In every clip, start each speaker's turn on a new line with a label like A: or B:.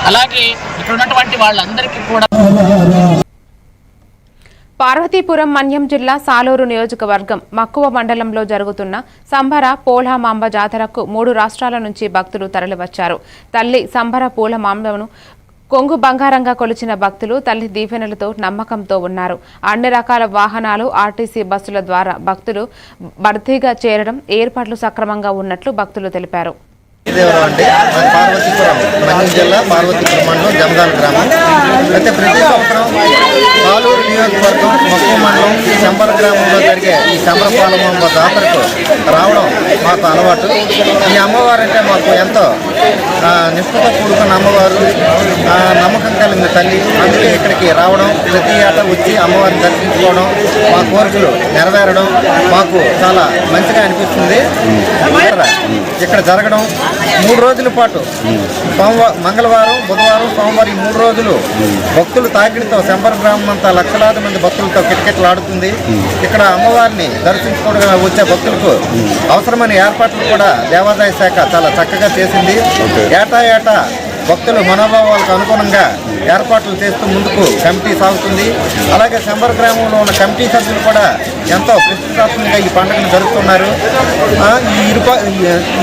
A: అలాగే ఇక్కడ ఉన్నటువంటి వాళ్ళందరికీ కూడా
B: పార్వతీపురం మన్యం జిల్లా సాలూరు నియోజకవర్గం మక్కువ మండలంలో జరుగుతున్న సంబర పోలమాంబ జాతరకు 3 రాష్ట్రాల నుంచి భక్తులు తరలివచ్చారు. తల్లి సంబర పూలమాంబను కొంగు బంగారంగా కొలిచిన భక్తులు తల్లి దీవెనలతో నమ్మకంతో ఉన్నారు. అన్ని రకాల వాహనాలు ఆర్టీసీ బస్సుల ద్వారా భక్తులు భర్తీగా చేరడం ఏర్పాట్లు సక్రమంగా ఉన్నట్లు భక్తులు తెలిపారు.
C: పార్వతీపురం మన్యం జిల్లా పార్వతీపురం మండలం జమదాల గ్రామం. అయితే ప్రతి సంవత్సరం సాలూరు నియోజకవర్గం మక్కువ మండలం శంబర గ్రామంలో జరిగే ఈ సంబర పోలమాంబ జాతరకు రావడం మాకు అలవాటు. ఈ అమ్మవారు అంటే మాకు ఎంతో నిష్ఠతో కూడుకున్న అమ్మవారు, నమ్మకం కలిగిన తల్లి. అందుకే ఇక్కడికి రావడం, ప్రతి ఏటా వచ్చి అమ్మవారిని దర్శించుకోవడం, మా కోరికలు నెరవేరడం మాకు చాలా మంచిగా అనిపిస్తుంది. ఇక్కడ జరగడం 3 రోజుల పాటు మంగళవారం, బుధవారం, సోమవారం ఈ 3 రోజులు భక్తులు తాకిడితో శంబర గ్రామం అంతా లక్షలాది మంది భక్తులతో కిటకిటలాడుతుంది. ఇక్కడ అమ్మవారిని దర్శించుకోవడం వచ్చే భక్తులకు అవసరమైన ఏర్పాట్లు కూడా దేవాదాయ శాఖ చాలా చక్కగా చేసింది. ఏటా భక్తుల మనోభావాలకు అనుగుణంగా ఏర్పాట్లు చేస్తూ ముందుకు కమిటీ సాగుతుంది. అలాగే శంబర గ్రామంలో ఉన్న కమిటీ సభ్యులు కూడా ఎంతో ప్రతిష్టాత్మకంగా ఈ పండుగను జరుపుతున్నారు.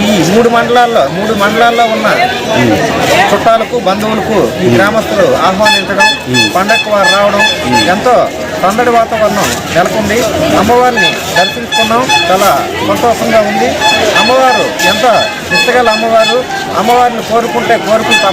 C: ఈ 3 మండలాల్లో ఉన్న చుట్టాలకు, బంధువులకు ఈ గ్రామస్తులు ఆహ్వానించడం, పండగకు వారు రావడం ఎంతో సందడి వాతావరణం నెలకొంది. అమ్మవారిని దర్శించుకున్నాం, చాలా సంతోషంగా ఉంది. అమ్మవారు ఎంత నిష్టగల అమ్మవారు. అమ్మవారిని కోరుకుంటే కోరుకులు తప్ప